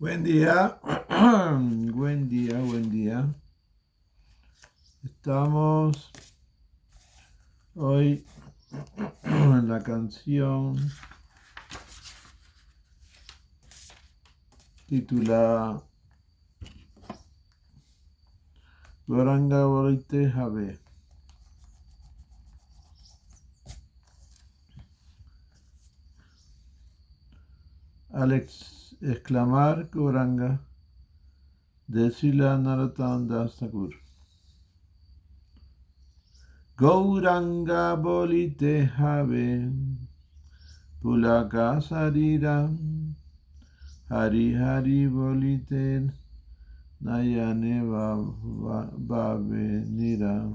Buen día, buen día, buen día. Estamos hoy en la canción titulada Goranga Borite Jabe. Al exclamar Goranga, decirle a Narottam Das Thakur: Gauranga Bolite Have Pulaka Sarira Hari Hari Bolite Nayane Babenira.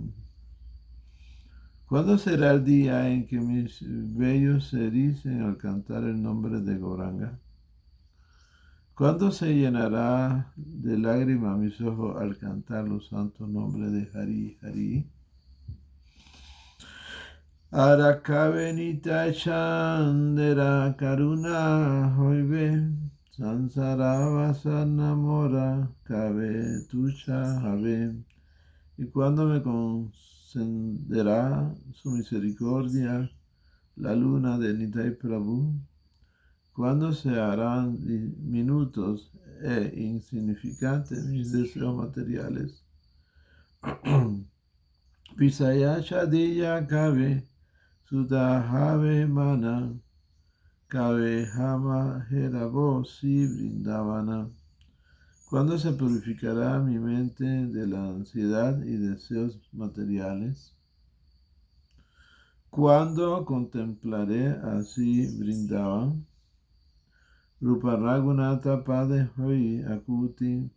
¿Cuándo será el día en que mis vellos se ericen al cantar el nombre de Gauranga? ¿Cuándo se llenará de lágrimas mis ojos al cantar los santos nombres de Hari Hari? Arakabenita Chandera Karuna Hoibe Sansara Vasanamora Kabe Tucha Habe. ¿Y cuándo me concederá su misericordia la luna de Nitai Prabhu? ¿Cuándo se harán diminutos e insignificantes mis deseos materiales? Pisaya Shadiya Kabe Sudahave Mana Kabe Hama Herabo Si Brindavana. ¿Cuándo se purificará mi mente de la ansiedad y deseos materiales? ¿Cuándo contemplaré así Brindavan? Rupa Raghunatha Pade Hoi Akuti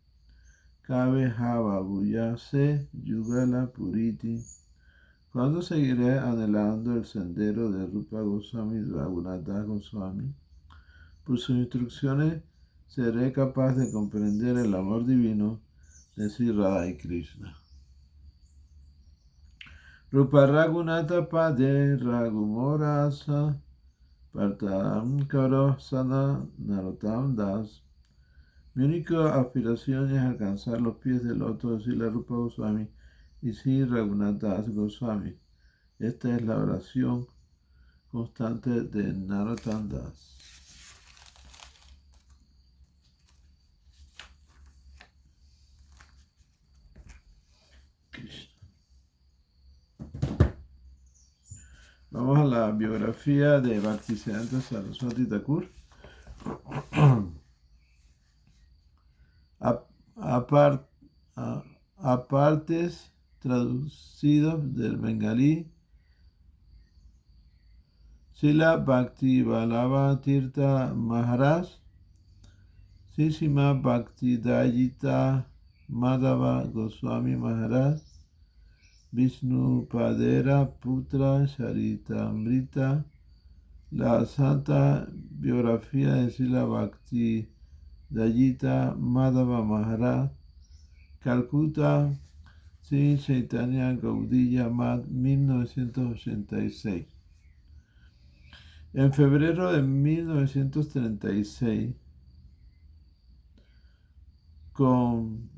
Kabe Hava Buyase Yugala Puriti. ¿Cuándo seguiré anhelando el sendero de Rupa Goswami Raghunatha Goswami? Por sus instrucciones seré capaz de comprender el amor divino de Sri Radha y Krishna. Rupa Raghunatha Pade Raghumorasa Partam Karosana Narottam Das. Mi única aspiración es alcanzar los pies del loto de Srila Rupa Goswami y Sri Raghunath Das Goswami. Esta es la oración constante de Narottam Das. Vamos a la biografía de Bhaktisiddhanta Saraswati Thakur. Apartes traducidos del bengalí. Srila Bhakti Vallabha Tirtha Maharaj, Sisima Bhaktidayita Madhava Goswami Maharaj, Vishnu Padera Putra Charitamrita, la santa biografía de Srila Bhaktidayita Madhava Maharaj, Calcuta, Sri Chaitanya Gaudiya Math, 1986. En febrero de 1936, con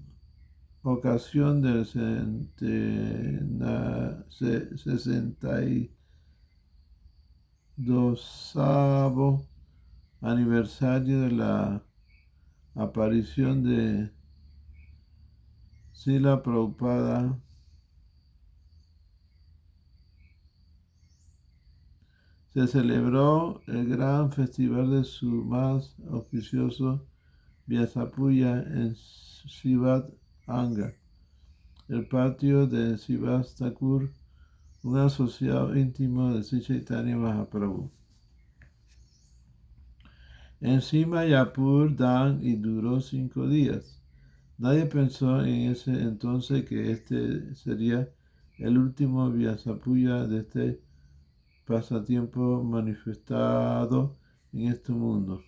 ocasión del 62º aniversario de la aparición de Srila Prabhupada, se celebró el gran festival de su más auspicioso Vyasapuya en Srivat Anga, el patio de Srivas Thakur, un asociado íntimo de Sri Chaitanya Mahaprabhu. En Sri Mayapur dan y duró 5 días. Nadie pensó en ese entonces que este sería el último Vyasapuya de este pasatiempo manifestado en este mundo.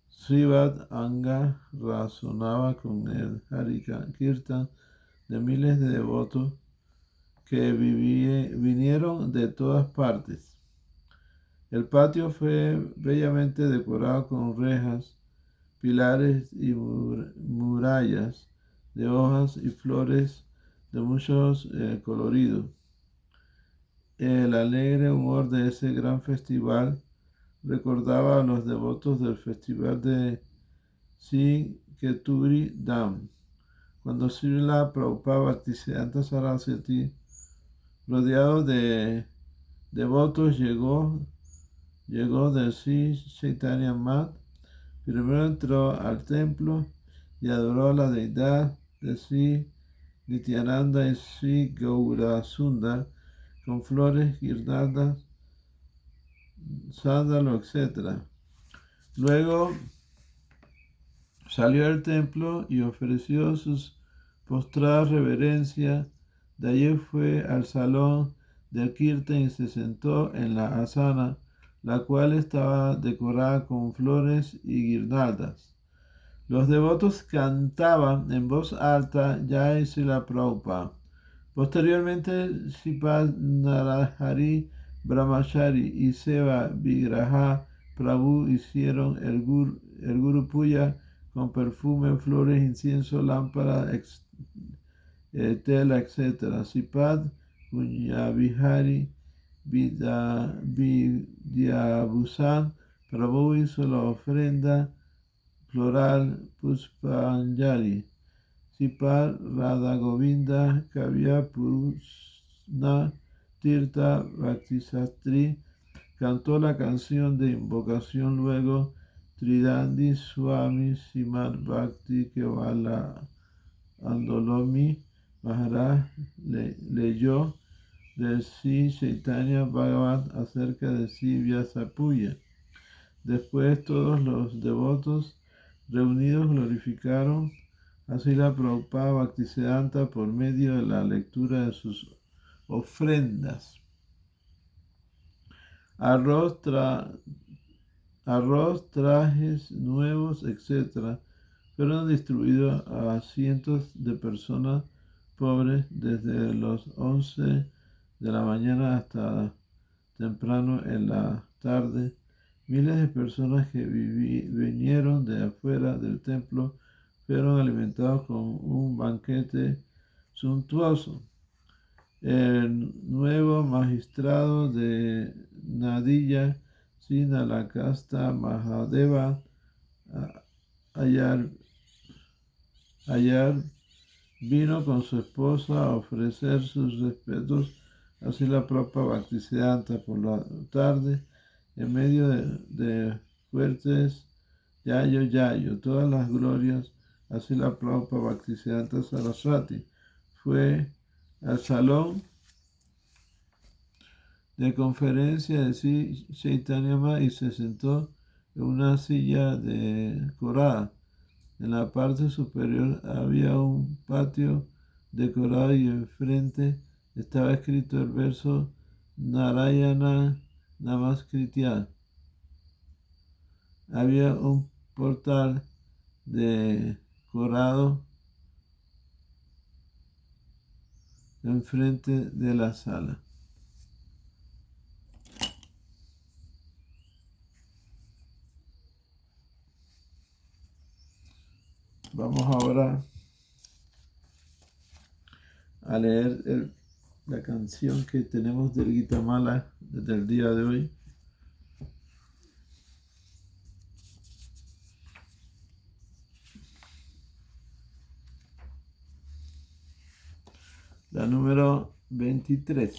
Srivat Anga razonaba con el Harikirtan de miles de devotos que vinieron de todas partes. El patio fue bellamente decorado con rejas pilares y murallas de hojas y flores de muchos coloridos. El alegre humor de ese gran festival recordaba a los devotos del festival de Siketuri Dham, cuando Srila Prabhupada Bhaktisiddhanta Saraswati, rodeado de devotos, llegó del Sri Chaitanya Math. Primero entró al templo y adoró a la deidad de Sri Nityananda y Sri Gaurasundar con flores, guirnaldas, sándalo, etc. Luego salió del templo y ofreció sus postradas reverencias. De allí fue al salón del Kirtan y se sentó en la asana, la cual estaba decorada con flores y guirnaldas. Los devotos cantaban en voz alta Jai Srila Prabhupada. Posteriormente, Sripad Narahari Brahmachari y Seva Vigraha Prabhu hicieron el Guru Puya con perfume, flores, incienso, lámpara, tela, etc. Sripad Punyabhari Vidyabhusan Prabhu hizo la ofrenda floral Puspanjali. Sripad Radha Govinda Kavya Purusna Tirtha Bhaktisastri cantó la canción de invocación. Luego Tridandi Swami Srimad Bhakti Kevala Andolomi Maharaj leyó del Sri Chaitanya Bhagavat acerca de Sri Vyasapuya. Después todos los devotos reunidos glorificaron a Srila Prabhupada Bhaktisiddhanta por medio de la lectura de sus ofrendas. Arroz, trajes nuevos, etc. fueron distribuidos a cientos de personas pobres desde los 11 de la mañana hasta temprano en la tarde. Miles de personas que vinieron de afuera del templo fueron alimentados con un banquete suntuoso. El nuevo magistrado de Nadilla, Sinalakasta Mahadeva Ayar, vino con su esposa a ofrecer sus respetos a Srila Prabhupada Bhaktisiddhanta. Por la tarde, en medio de fuertes yayo, todas las glorias a Srila Prabhupada Bhaktisiddhanta Saraswati. Fue al salón de conferencia de Sri Chaitanya Maha y se sentó en una silla decorada. En la parte superior había un patio decorado y enfrente estaba escrito el verso Narayana Namaskritya. Había un portal decorado enfrente de la sala. Vamos ahora a leer la canción que tenemos del Gita Mala desde el día de hoy. La número 23.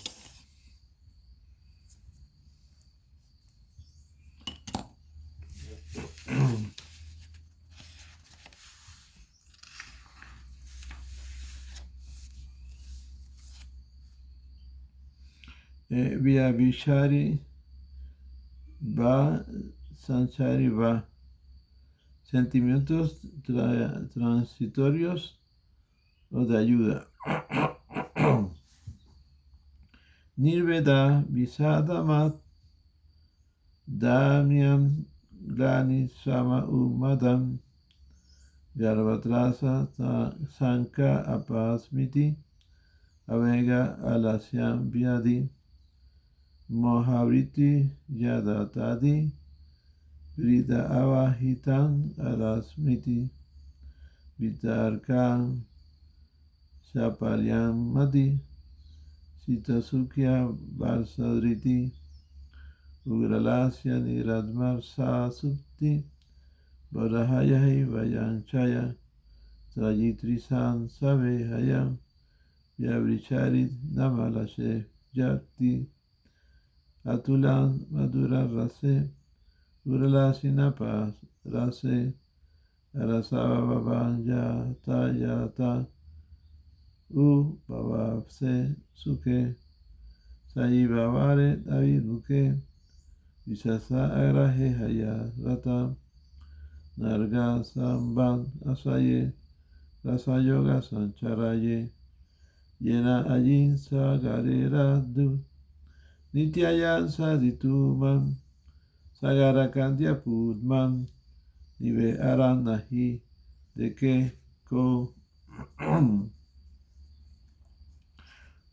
Vyabhishari va Sanchari va. Sentimientos transitorios o de ayuda. Nirveda Visadamat Damyam Glani Sama Umadam Garvatrasa Sanka Apasmiti Avega Alasyam Vyadi Mohavriti Yadatadi Vrita avahitan alasmiti vitarkan shapalyam mati sitasukya varsadriti ugralasya niradmarsa supti varahayahi vayanchaya trajitrisan sabehaya Vyabricharit Namalashe Yakti Atulan Madura Rase Uralasinapa Rase Arasava Babanya Tayata U Babapse Suke Saibavare Daviduke Visasa Arahe Haya Rata Narga Samban Asaye Rasayoga Sancharaye Yena Ajin Sagareradu Nityayan Sadituman Sagarakandya Pudman Nive Aranahi de que ko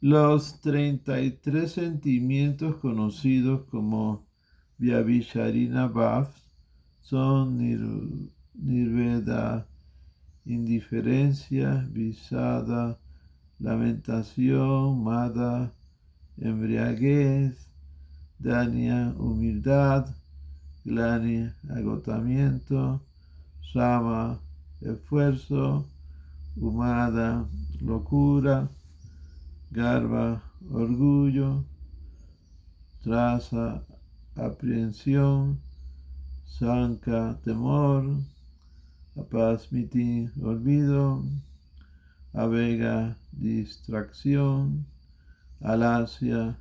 los 33 sentimientos conocidos como Vyabhisharina Bhav son Nirveda, indiferencia, visada, lamentación, mada, embriaguez, dania, humildad, glania, agotamiento, sama, esfuerzo, humada, locura, garba, orgullo, traza, aprehensión, sanka, temor, apasmiti, olvido, avega, distracción, alasia,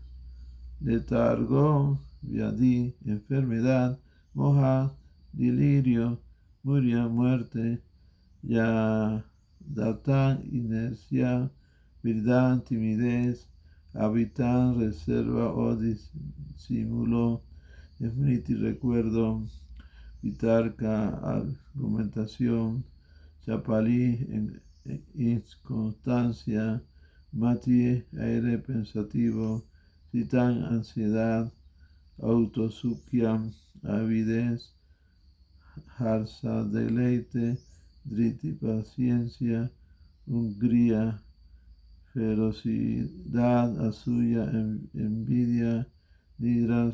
letargo, vyadi, enfermedad, moja, delirio, muria, muerte, ya, datan, inercia, verdad, timidez, habitan, reserva o disimulo, smriti, recuerdo, vitarka, argumentación, chapali, inconstancia, mati, aire pensativo, citan, ansiedad, autosukia, avidez, harsa, deleite, driti, paciencia, hungría, ferocidad, asuya, envidia, nidra,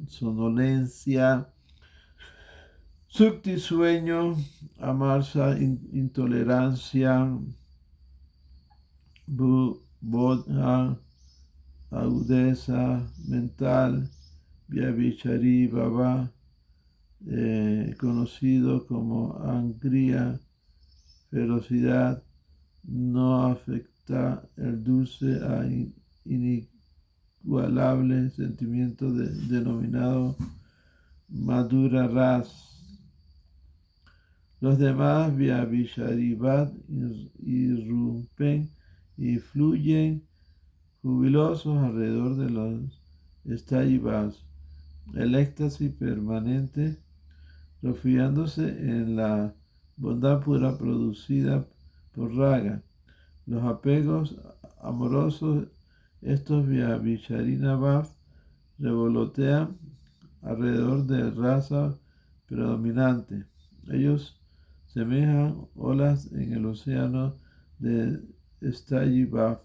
sonolencia, sukti, sueño, amarsa, intolerancia, bodha, agudeza mental, Vyabhichari Baba, conocido como angria, ferocidad, no afecta el dulce a inigualable sentimiento denominado Madhura Ras. Los demás Vyabhicharivat irrumpen y fluyen jubilosos alrededor de los estallivas. El éxtasis permanente, refugiándose en la bondad pura producida por raga. Los apegos amorosos, estos Vyabhicharina Bhav, revolotean alrededor de raza predominante. Ellos semejan olas en el océano de Stayibhav,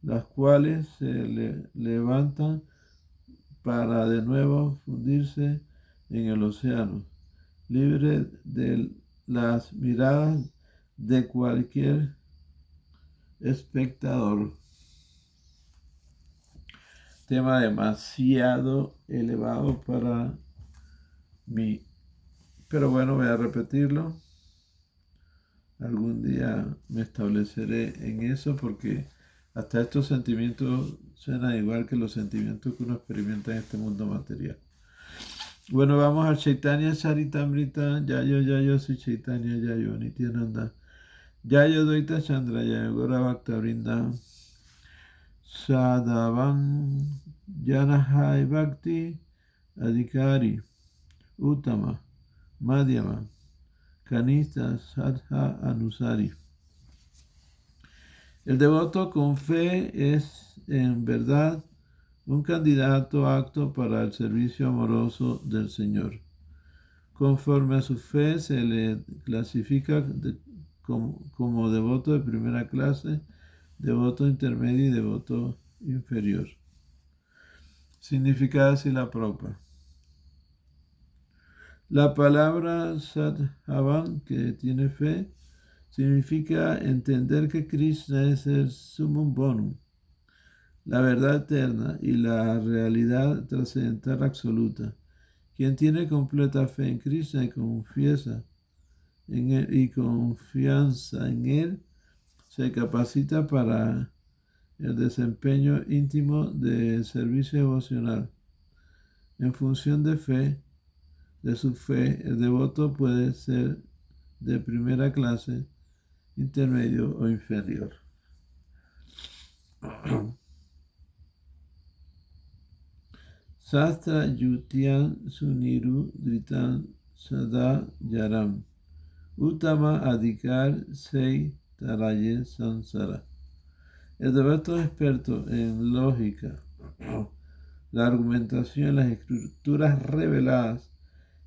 las cuales se levantan para de nuevo fundirse en el océano, libre de las miradas de cualquier espectador. Tema demasiado elevado para mí, pero bueno, voy a repetirlo. Algún día me estableceré en eso porque hasta estos sentimientos suenan igual que los sentimientos que uno experimenta en este mundo material. Bueno, vamos al Chaitanya Charitamrita. Yayo, soy Chaitanya, Yayo, Nityananda. Yayo Dvaita Chandra, Yayo Gora Bhakta Vrinda. Sadavam Janahai Bhakti Adhikari Uttama Madhyama Kanista Sadha Anusari. El devoto con fe es en verdad un candidato apto para el servicio amoroso del Señor. Conforme a su fe se le clasifica como devoto de primera clase, devoto intermedio y devoto inferior. Significado de la Prabhupada. La palabra Sadhavan, que tiene fe, significa entender que Krishna es el sumum bonum, la verdad eterna y la realidad trascendental absoluta. Quien tiene completa fe en Krishna y confianza en él, se capacita para el desempeño íntimo del servicio devocional. En función de su fe, el devoto puede ser de primera clase, intermedio o inferior. Sastra Yutian Suniru Dritan Sada Yaram Uttama Adhikar Sei Taraye Sansara. El devoto experto en lógica, la argumentación, las escrituras reveladas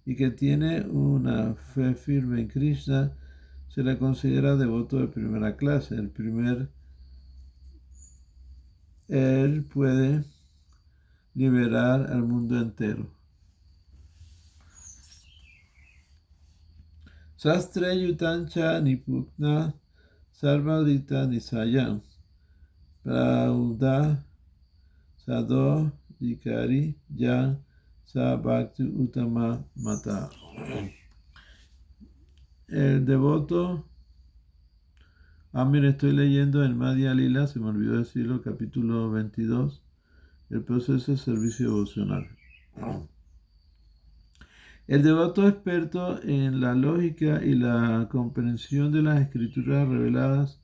y que tiene una fe firme en Krishna, se le considera devoto de primera clase. Él puede liberar al mundo entero. Sastre yutancha nipukna sarvadita nisayam prauda sado dikari ya sabhakti utama mata. El devoto, mira, estoy leyendo en Madhya Lila, se me olvidó decirlo, capítulo 22, el proceso de servicio devocional. El devoto experto en la lógica y la comprensión de las escrituras reveladas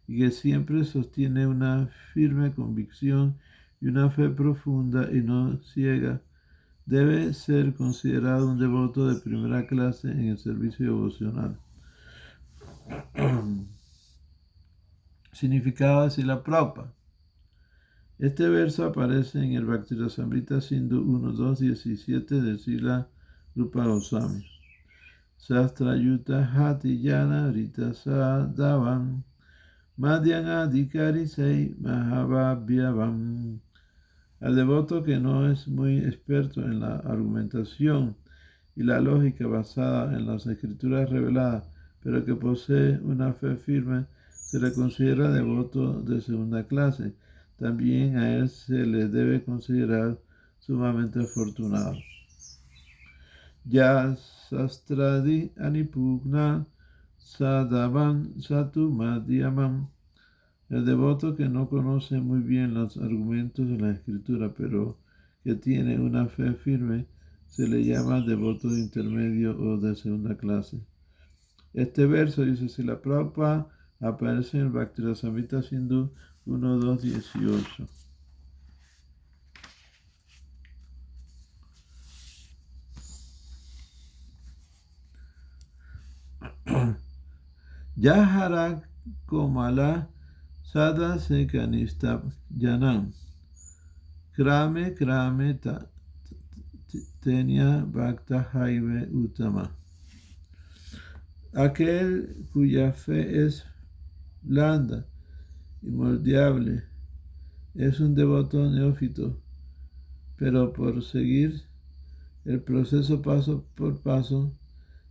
y que siempre sostiene una firme convicción y una fe profunda y no ciega, debe ser considerado un devoto de primera clase en el servicio devocional. Significado de Srila Prabhupada. Este verso aparece en el Bhakti-rasamrita Sindhu 1.2.17 de Srila Rupa Goswami. Sastrayuta Hatiyana Rita Sadavam Madhyan Adhikari Sei Mahabhabhyavam. Al devoto que no es muy experto en la argumentación y la lógica basada en las escrituras reveladas, pero que posee una fe firme, se le considera devoto de segunda clase. También a él se le debe considerar sumamente afortunado. Ya sastradi anipugna sadavan satu madhyamam. El devoto que no conoce muy bien los argumentos de la escritura, pero que tiene una fe firme, se le llama devoto de intermedio o de segunda clase. Este verso, dice Srila Prabhupada, aparece en el Bhakti-rasamrita Sindhu 1.2.18. Yahara Komala Sada Sekanista Janam Krame Tenya Bhakta Haive Uttama. Aquel cuya fe es blanda y moldeable es un devoto neófito, pero por seguir el proceso paso por paso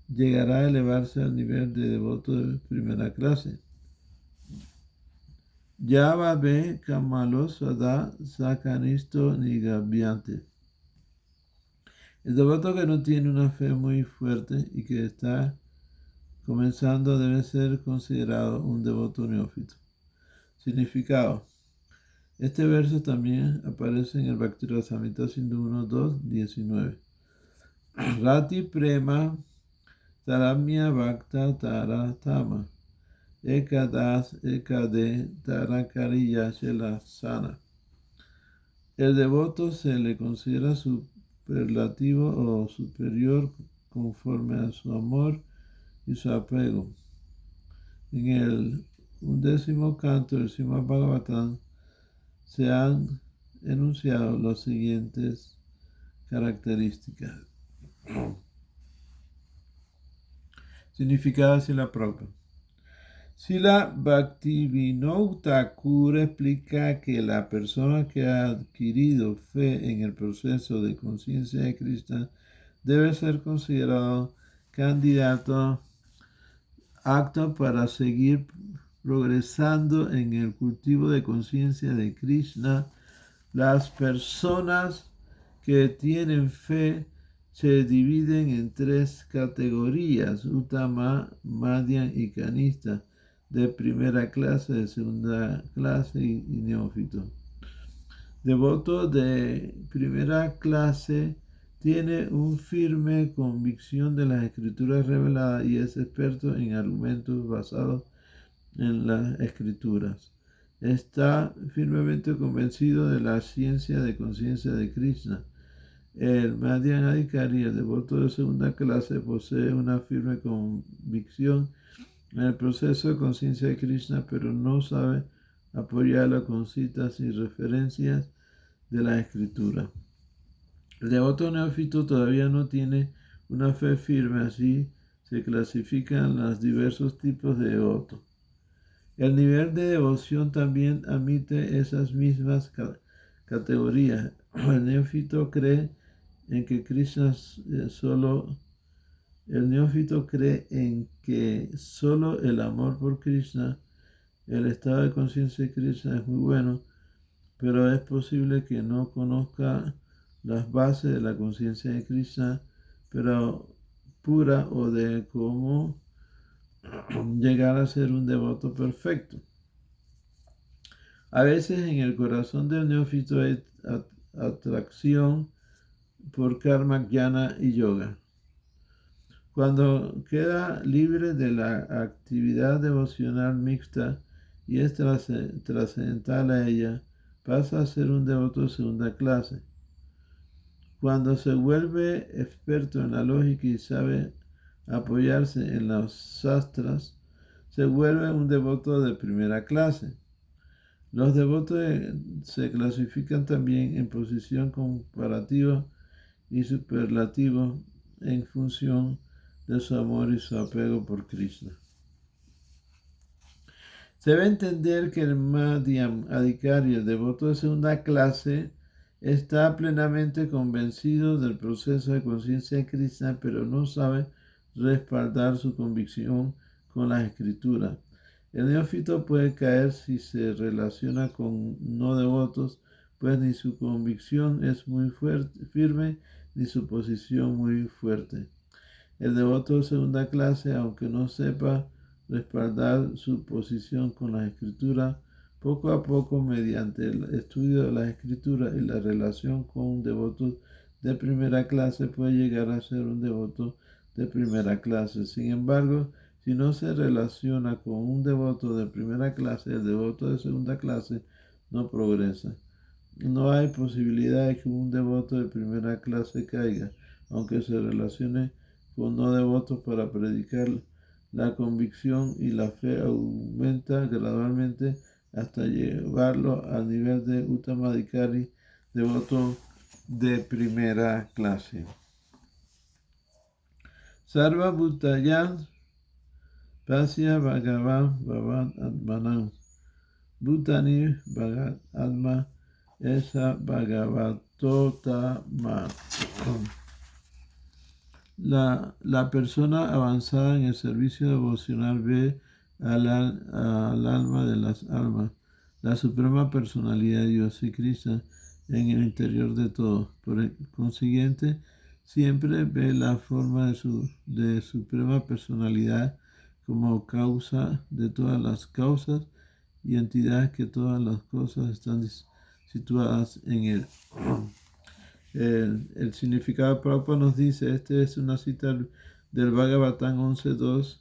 llegará a elevarse al nivel de devoto de primera clase. Yava ve Kamalo Sada Sakanisto Nigabhyante. El devoto que no tiene una fe muy fuerte y que está comenzando debe ser considerado un devoto neófito. Significado. Este verso también aparece en el Bhakti-rasamrita Sindhu 1.2.19. Rati prema taramya bhakta taratama ekadas ekade tarakariya shelasana. El devoto se le considera superlativo o superior conforme a su amor y su apego. En el 11º canto del Srimad Bhagavatam se han enunciado las siguientes características. Significado de la propia. Srila Bhaktivinoda Thakur explica que la persona que ha adquirido fe en el proceso de conciencia de Krishna debe ser considerado candidato apto para seguir progresando en el cultivo de conciencia de Krishna. Las personas que tienen fe se dividen en tres categorías: Uttama, Madhyam y Kanishta, de primera clase, de segunda clase y neófito. Devoto de primera clase tiene una firme convicción de las escrituras reveladas y es experto en argumentos basados en las escrituras. Está firmemente convencido de la ciencia de conciencia de Krishna. El Madhyam Adhikari, el devoto de segunda clase, posee una firme convicción en el proceso de conciencia de Krishna, pero no sabe apoyarlo con citas y referencias de la escritura. El devoto neófito todavía no tiene una fe firme, así se clasifican los diversos tipos de devoto. El nivel de devoción también admite esas mismas categorías. El neófito cree en que Krishna el neófito cree en que solo el amor por Krishna, el estado de conciencia de Krishna es muy bueno, pero es posible que no conozca las bases de la conciencia de Krishna, pero pura, o de cómo llegar a ser un devoto perfecto. A veces en el corazón del neófito hay atracción por karma, jnana y yoga. Cuando queda libre de la actividad devocional mixta y es trascendental a ella, pasa a ser un devoto de segunda clase. Cuando se vuelve experto en la lógica y sabe apoyarse en los sastras, se vuelve un devoto de primera clase. Los devotos se clasifican también en posición comparativa y superlativa en función de su amor y su apego por Krishna. Se debe entender que el Madhyam Adhikari, el devoto de segunda clase, está plenamente convencido del proceso de conciencia de Krishna, pero no sabe respaldar su convicción con las escrituras. El neófito puede caer si se relaciona con no devotos, pues ni su convicción es muy firme, ni su posición muy fuerte. El devoto de segunda clase, aunque no sepa respaldar su posición con las escrituras, poco a poco, mediante el estudio de las escrituras y la relación con un devoto de primera clase, puede llegar a ser un devoto de primera clase. Sin embargo, si no se relaciona con un devoto de primera clase, el devoto de segunda clase no progresa. No hay posibilidad de que un devoto de primera clase caiga, aunque se relacione con no devotos para predicar. La convicción y la fe aumenta gradualmente hasta llevarlo al nivel de Uttamadhikari, devoto de primera clase. Sarva Bhutayam Pasya Bhagavan Bhavan Atmanam Bhutani Bhagat Atma Esa Bhagavatotama. La persona avanzada en el servicio devocional ve al alma de las almas, la suprema personalidad de Dios y Krishna en el interior de todo. Por consiguiente, siempre ve la forma de suprema personalidad como causa de todas las causas y entidades, que todas las cosas están situadas en él. El significado de Prabhupada nos dice, es una cita del Bhagavatam 11.2,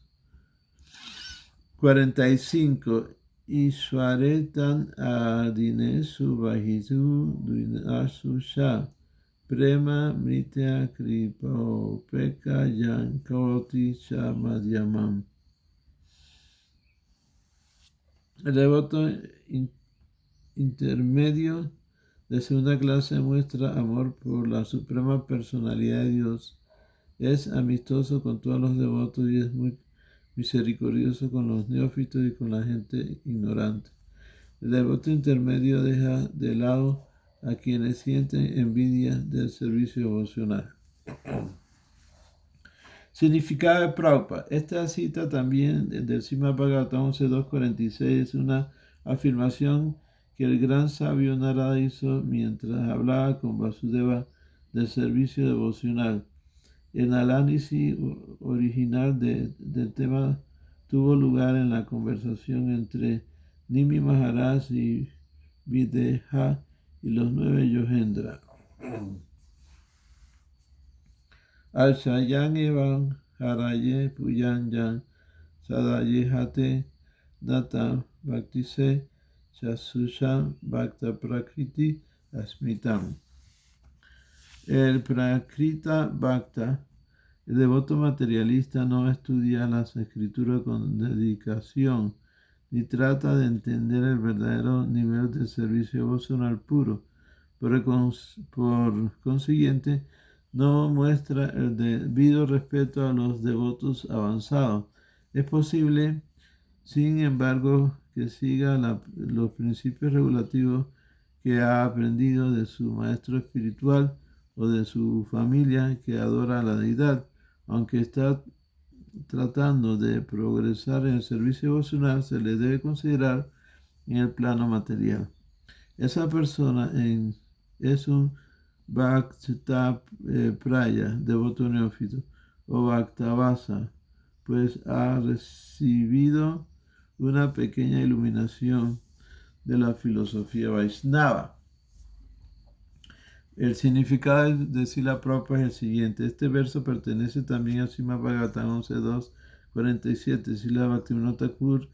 45. Ishwaretan adinesu bahisu duinasu sha prema mitya kripa peka yan koti sha madhyamam. El devoto intermedio De segunda clase muestra amor por la suprema personalidad de Dios. Es amistoso con todos los devotos y es muy misericordioso con los neófitos y con la gente ignorante. El devoto intermedio deja de lado a quienes sienten envidia del servicio devocional. Significado de Prabhupada. Esta cita también del Srimad Bhagavatam 11.2.46 es una afirmación que el gran sabio Narada hizo mientras hablaba con Vasudeva del servicio devocional. El análisis original del tema tuvo lugar en la conversación entre Nimi Maharaj y Videha y los 9 Yogendra. Al Shayan Evan Haraye Puyanjan Sadaye Hate Data Bhaktise Chasushan Bhakta Prakriti Asmitam. El Prakrita Bhakta, el devoto materialista, no estudia las escrituras con dedicación ni trata de entender el verdadero nivel de servicio devocional puro. Por consiguiente, no muestra el debido respeto a los devotos avanzados. Es posible, sin embargo, que siga los principios regulativos que ha aprendido de su maestro espiritual o de su familia que adora a la deidad, aunque está tratando de progresar en el servicio devocional, se le debe considerar en el plano material. Esa persona es un Bhakta Praya, devoto neófito, o Bhaktavasa, pues ha recibido una pequeña iluminación de la filosofía Vaishnava. El significado de Srila Prabhupada es el siguiente. Este verso pertenece también a Srimad Bhagavatam 11.2.47. Srila Bhaktivinoda Thakur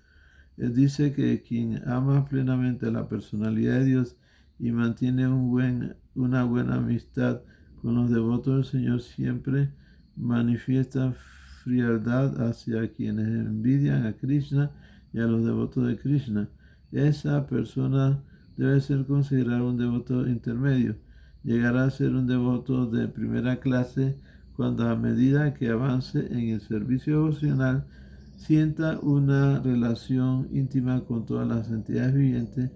dice que quien ama plenamente a la personalidad de Dios y mantiene una buena amistad con los devotos del Señor siempre manifiesta frialdad hacia quienes envidian a Krishna y a los devotos de Krishna. Esa persona debe ser considerada un devoto intermedio. Llegará a ser un devoto de primera clase cuando, a medida que avance en el servicio devocional, sienta una relación íntima con todas las entidades vivientes,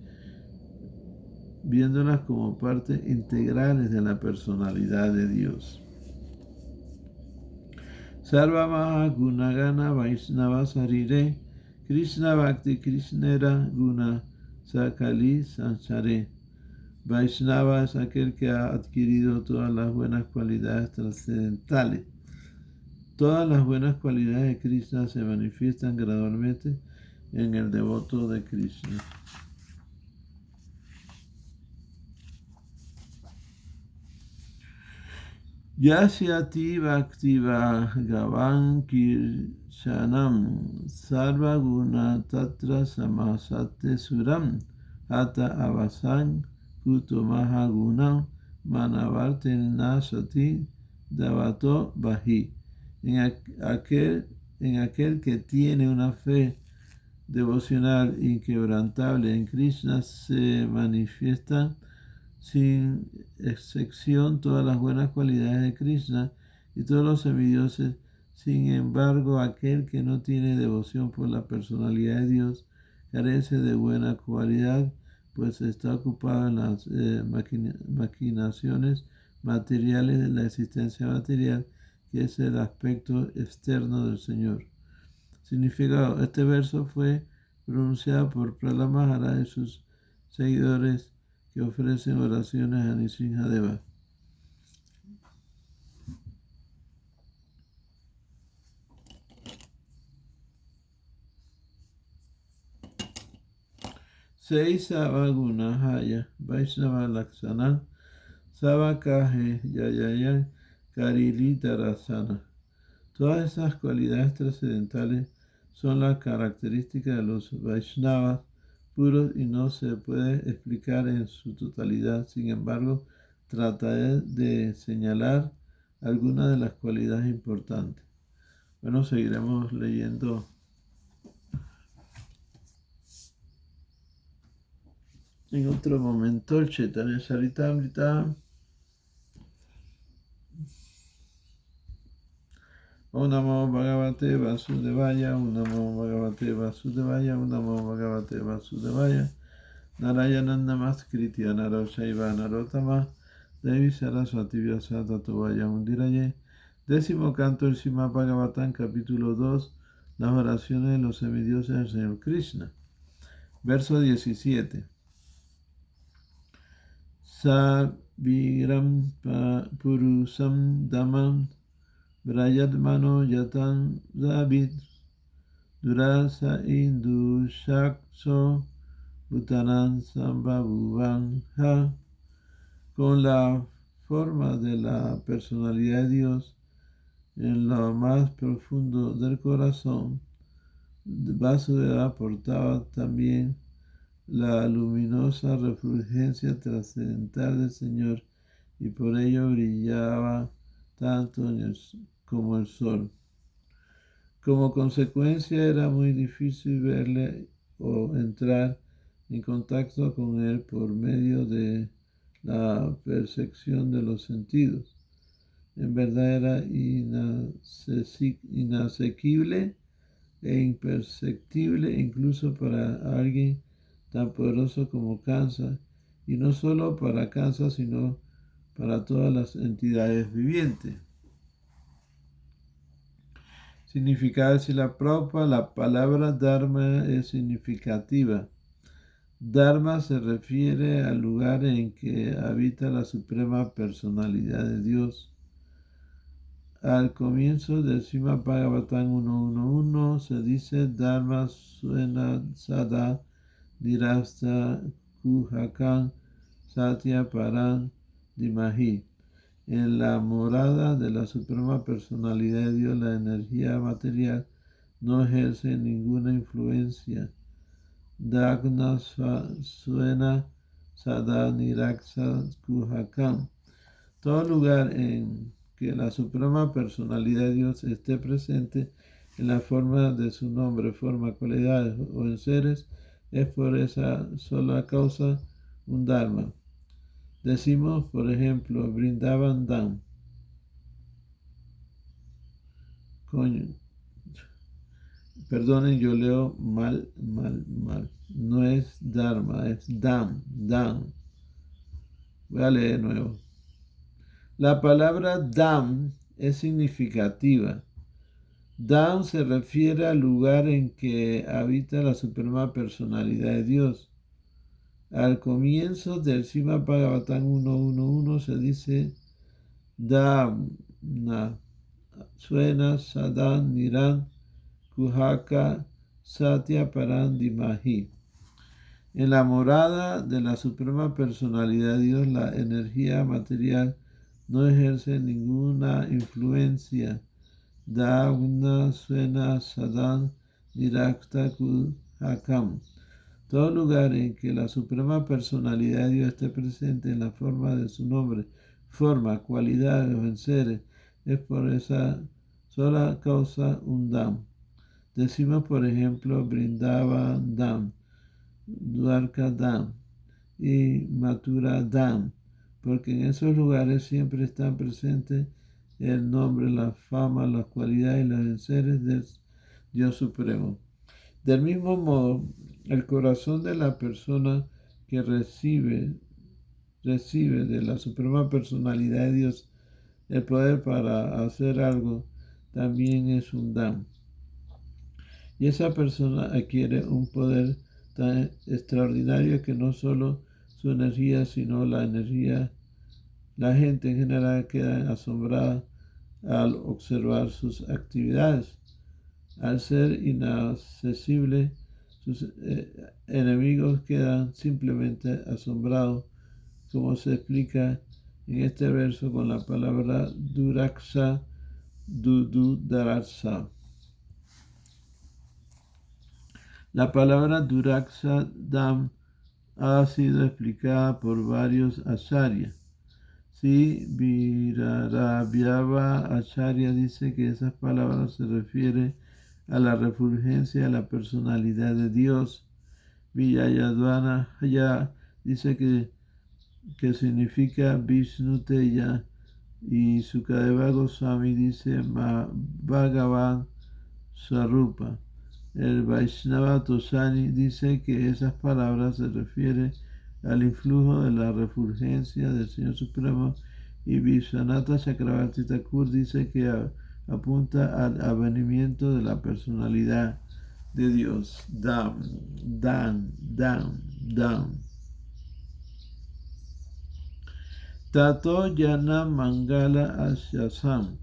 viéndolas como partes integrales de la personalidad de Dios. Sarva Maha Gunagana Vaishnava Sarire Krishna Bhakti Krishnera Guna Sakali Sanchare. Vaishnava es aquel que ha adquirido todas las buenas cualidades trascendentales. Todas las buenas cualidades de Krishna se manifiestan gradualmente en el devoto de Krishna. Yasyati Bhaktiva Gavan Kirshanam Sarva Guna Tatra Samasate Suram Hata Avasan Kutumaha Gunam Manavarte Nasati Davato Bahi. En aquel que tiene una fe devocional inquebrantable en Krishna se manifiestan sin excepción todas las buenas cualidades de Krishna y todos los semidioses. Sin embargo, aquel que no tiene devoción por la personalidad de Dios carece de buena cualidad, pues está ocupado en las maquinaciones materiales de la existencia material, que es el aspecto externo del Señor. Significado: este verso fue pronunciado por Prahlad Maharaj y sus seguidores que ofrecen oraciones a Nrsimhadeva. Seisava Gunahaya Vaishnava Lakshana Savakaje Yayayan Karilitarasana. Todas esas cualidades trascendentales son las características de los Vaishnavas puros y no se puede explicar en su totalidad. Sin embargo, trataré de señalar algunas de las cualidades importantes. Bueno, seguiremos leyendo en otro momento el Chaitanya Charitamrita. Om Namo Bhagavate Vasudevaya, Om Namo Bhagavate Vasudevaya, Om Namo Bhagavate Vasudevaya. Narayanam Namaskritya Naro Shaiva Narotama Devi Saraswati Vyasata Tovaya Mundiraye. 10º canto del Srimad Bhagavatam, capítulo 2, las oraciones de los semidioses del Señor Krishna. Verso 17. Saviram Purusam Damam Brayadmano Yatan Zabit Durasa Indushakso Bhutanan Sambhavuvanha. Con la forma de la personalidad de Dios en lo más profundo del corazón, Vasudeva aportaba también la luminosa refulgencia trascendental del Señor y por ello brillaba tanto como el sol. Como consecuencia era muy difícil verle o entrar en contacto con él por medio de la percepción de los sentidos. En verdad era inasequible e imperceptible incluso para alguien tan poderoso como Kamsa, y no solo para Kamsa, sino para todas las entidades vivientes. Significado de Srila Prabhupada: la palabra Dharma es significativa. Dharma se refiere al lugar en que habita la suprema personalidad de Dios. Al comienzo del Srimad Bhagavatam 1.1.1 se dice Dharma suena sada dirasta kuhakan satya paran dimahi. En la morada de la suprema personalidad de Dios, la energía material no ejerce ninguna influencia. Dagna suena sada niraksa kuhakan. Todo lugar en que la suprema personalidad de Dios esté presente en la forma de su nombre, forma, cualidades o en seres, es por esa sola causa un Dharma. Decimos, por ejemplo, Vrindavan Dham. Perdonen, yo leo mal. No es Dharma, es Dham. Voy a leer de nuevo. La palabra Dham es significativa. Dham se refiere al lugar en que habita la suprema personalidad de Dios. Al comienzo del Srimad Bhagavatam 1.1.1 se dice Dhamna suena sadan niran kuhaka satya paran dimahi. En la morada de la suprema personalidad de Dios, la energía material no ejerce ninguna influencia. Dhamna suena sadan nirakta kuhakam. Todo lugar en que la suprema personalidad de Dios esté presente en la forma de su nombre, forma, cualidades o en seres, es por esa sola causa un Dham. Decimos, por ejemplo, Vrindavan Dham, Dwarka Dham y Mathura Dham, porque en esos lugares siempre están presentes el nombre, la fama, las cualidades y los enseres del Dios Supremo. Del mismo modo, el corazón de la persona que recibe de la suprema personalidad de Dios el poder para hacer algo, también es un Dham. Y esa persona adquiere un poder tan extraordinario que no solo su energía, sino la gente en general queda asombrada al observar sus actividades. Al ser inaccesible, sus enemigos quedan simplemente asombrados, como se explica en este verso con la palabra Duraksa Dudarasa. La palabra Duraksa Dham ha sido explicada por varios acharyas. Sí, Virarabhyava Acharya dice que esas palabras se refieren a la refulgencia de la personalidad de Dios. Villayadvana ya dice que significa Vishnu Teya, y Sukadeva Goswami dice Bhagavan Swarupa. El Vaishnava Tosani dice que esas palabras se refieren al influjo de la refulgencia del Señor Supremo, y Vishwanatha Chakravarti Thakur dice que apunta al avenimiento de la personalidad de Dios. Dam, dam, dam, dam. Tato Yana Mangala Asyasam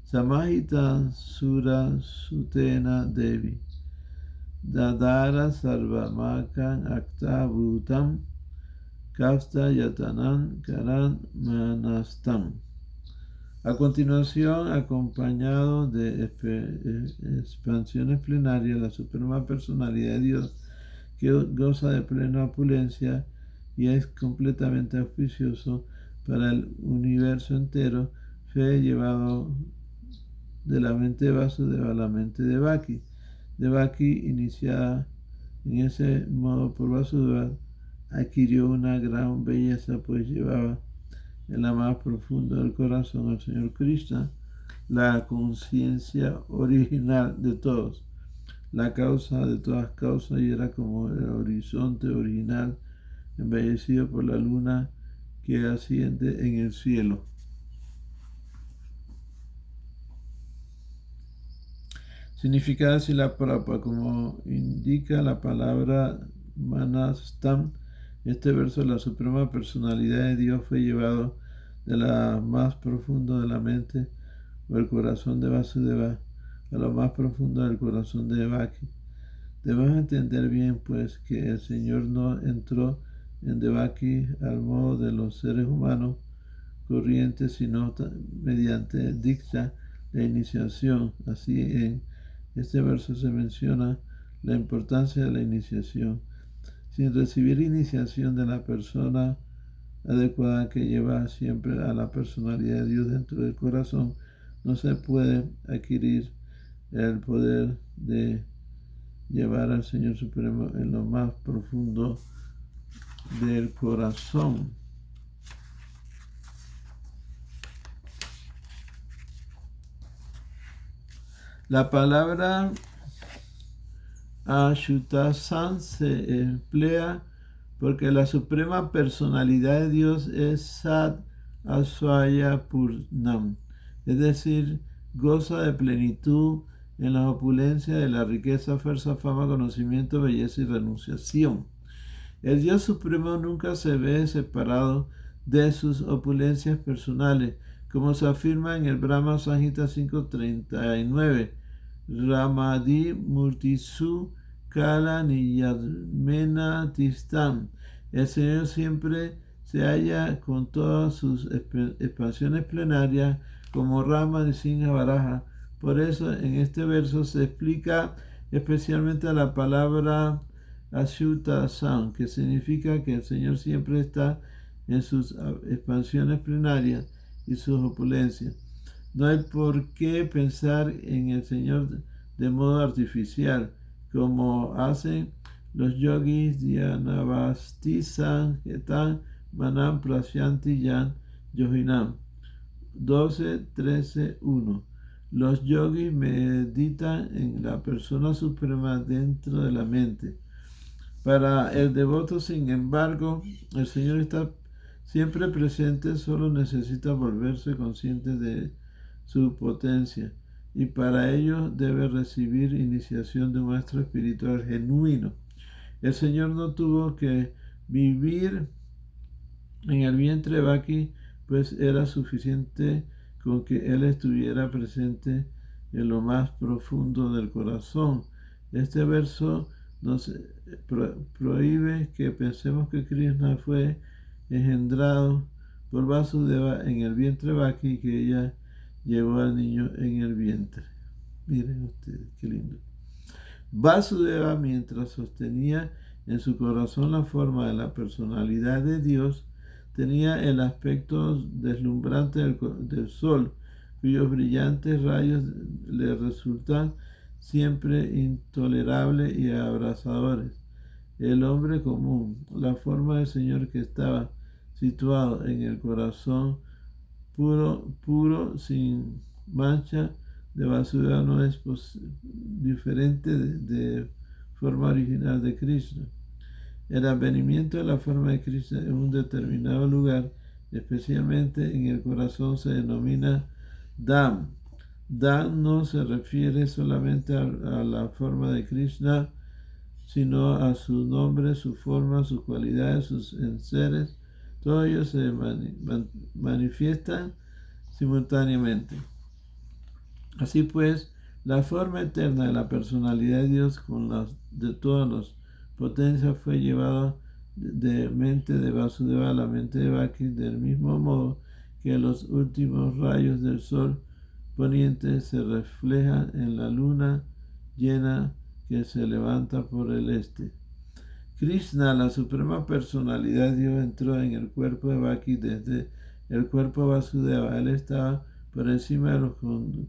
Samahita Sura Sutena Devi Dadara Sarvamakan Akta Bhutam Kafta Yatanan Karan Manastam. A continuación, acompañado de expansiones plenarias, la Suprema Personalidad de Dios, que goza de plena opulencia y es completamente auspicioso para el universo entero, fue llevado de la mente de Vasudeva a la mente de Bhakti. De Bhakti, iniciada en ese modo por Vasudeva, adquirió una gran belleza, pues llevaba en la más profunda del corazón al Señor Krishna, la conciencia original de todos, la causa de todas causas, y era como el horizonte original embellecido por la luna que asciende en el cielo. Significado así la Prabhupada, como indica la palabra Manastam. Este verso, la Suprema Personalidad de Dios fue llevado de la más profundo de la mente o el corazón de Vasudeva a lo más profundo del corazón de Devaki. Debemos entender bien, pues, que el Señor no entró en Devaki al modo de los seres humanos corrientes, sino mediante Diksha, la iniciación. Así, en este verso se menciona la importancia de la iniciación. Sin recibir iniciación de la persona adecuada que lleva siempre a la personalidad de Dios dentro del corazón, no se puede adquirir el poder de llevar al Señor Supremo en lo más profundo del corazón. La palabra Ashutasan se emplea porque la suprema personalidad de Dios es Sat Asvaya Purnam, es decir, goza de plenitud en la opulencia de la riqueza, fuerza, fama, conocimiento, belleza y renunciación. El Dios Supremo nunca se ve separado de sus opulencias personales, como se afirma en el Brahma Samhita 5.39. Ramadi Murtisu Kala Niyadmena Tistam. El Señor siempre se halla con todas sus expansiones plenarias como Rama de Singha Baraja. Por eso en este verso se explica especialmente la palabra Ashuta-san, que significa que el Señor siempre está en sus expansiones plenarias y sus opulencias. No hay por qué pensar en el Señor de modo artificial, como hacen los yogis Dhyanavastisan Getan Manam Prasyanti Yan Yoginam. 12.13.1. Los yogis meditan en la persona suprema dentro de la mente. Para el devoto, sin embargo, el Señor está siempre presente, solo necesita volverse consciente de su potencia, y para ello debe recibir iniciación de un maestro espiritual genuino. El Señor no tuvo que vivir en el vientre de Bhakti, pues era suficiente con que Él estuviera presente en lo más profundo del corazón. Este verso nos prohíbe que pensemos que Krishna fue engendrado por Vasudeva en el vientre de Bhakti y que ella llevó al niño en el vientre. Miren ustedes, qué lindo. Vasudeva, mientras sostenía en su corazón la forma de la personalidad de Dios, tenía el aspecto deslumbrante del sol, cuyos brillantes rayos le resultan siempre intolerables y abrasadores. el hombre común. La forma del Señor que estaba situado en el corazón puro, sin mancha de Vasudeva, no es diferente de forma original de Krishna. El advenimiento de la forma de Krishna en un determinado lugar, especialmente en el corazón, se denomina Dham. Dham no se refiere solamente a la forma de Krishna, sino a su nombre, su forma, sus cualidades, sus enseres. Todos ellos se manifiestan simultáneamente. Así pues, la forma eterna de la personalidad de Dios con las de todas las potencias fue llevada de mente de Vasudeva a la mente de Bhakti, del mismo modo que los últimos rayos del sol poniente se reflejan en la luna llena que se levanta por el este. Krishna, la suprema personalidad de Dios, entró en el cuerpo de Bhakti desde el cuerpo Vasudeva. Él estaba por encima de los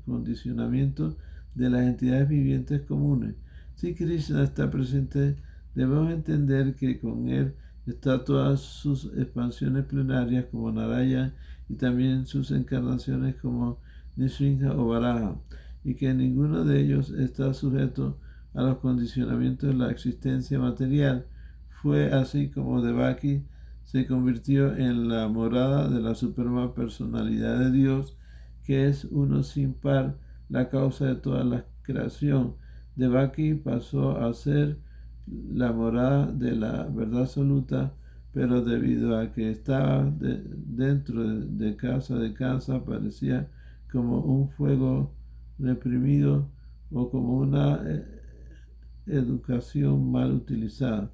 condicionamientos de las entidades vivientes comunes. Si Krishna está presente, debemos entender que con él están todas sus expansiones plenarias como Narayana y también sus encarnaciones como Nisringa o Varaha, y que ninguno de ellos está sujeto a los condicionamientos de la existencia material. Fue así como Devaki se convirtió en la morada de la suprema personalidad de Dios, que es uno sin par, la causa de toda la creación. Devaki pasó a ser la morada de la verdad absoluta, pero debido a que estaba dentro de casa, parecía como un fuego reprimido o como una educación mal utilizada.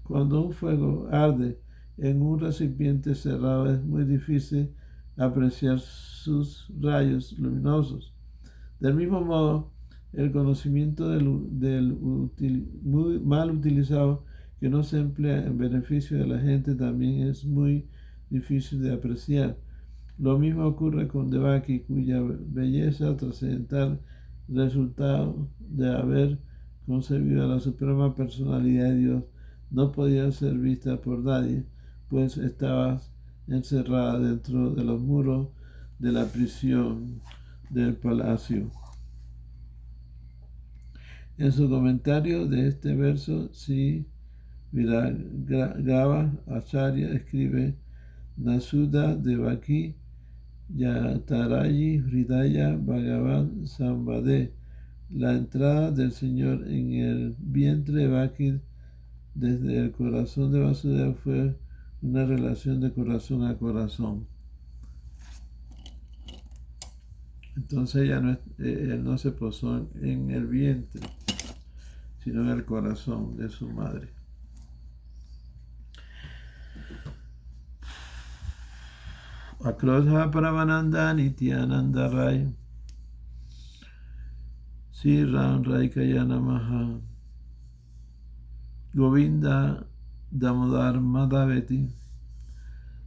Cuando un fuego arde en un recipiente cerrado es muy difícil apreciar sus rayos luminosos. Del mismo modo, el conocimiento muy mal utilizado que no se emplea en beneficio de la gente también es muy difícil de apreciar. Lo mismo ocurre con Devaki, cuya belleza trascendental resultado de haber concebido a la suprema personalidad de Dios no podía ser vista por nadie, pues estaba encerrada dentro de los muros de la prisión del palacio. En su comentario de este verso, Sri Viragava Acharya escribe: Nasuda Devaki Yatarayi Hridaya Bhagavan Sambade. La entrada del Señor en el vientre de Bhakti desde el corazón de Vasudeva fue una relación de corazón a corazón. Entonces él no se posó en el vientre, sino en el corazón de su madre. Akrodha Paramananda Nityananda Rai Sri Ram Raikaya Namaha Govinda Damodar Madhaveti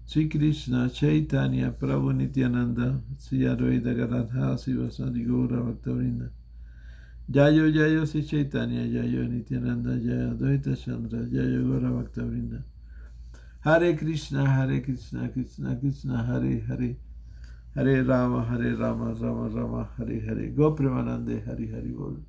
Sri Krishna Chaitanya Prabhu Nityananda Sri Advaita Gadadhara Sivasadi Gaura Bhaktavrinda Jayo Jayo Sri Chaitanya Jayo Nityananda Jayo Advaita Chandra Jayo Gaura Bhaktavrinda Hare Krishna Krishna Krishna Hare Hare Hare Rama Rama Rama Hare Hare Go Premanande Hari Hari Bol.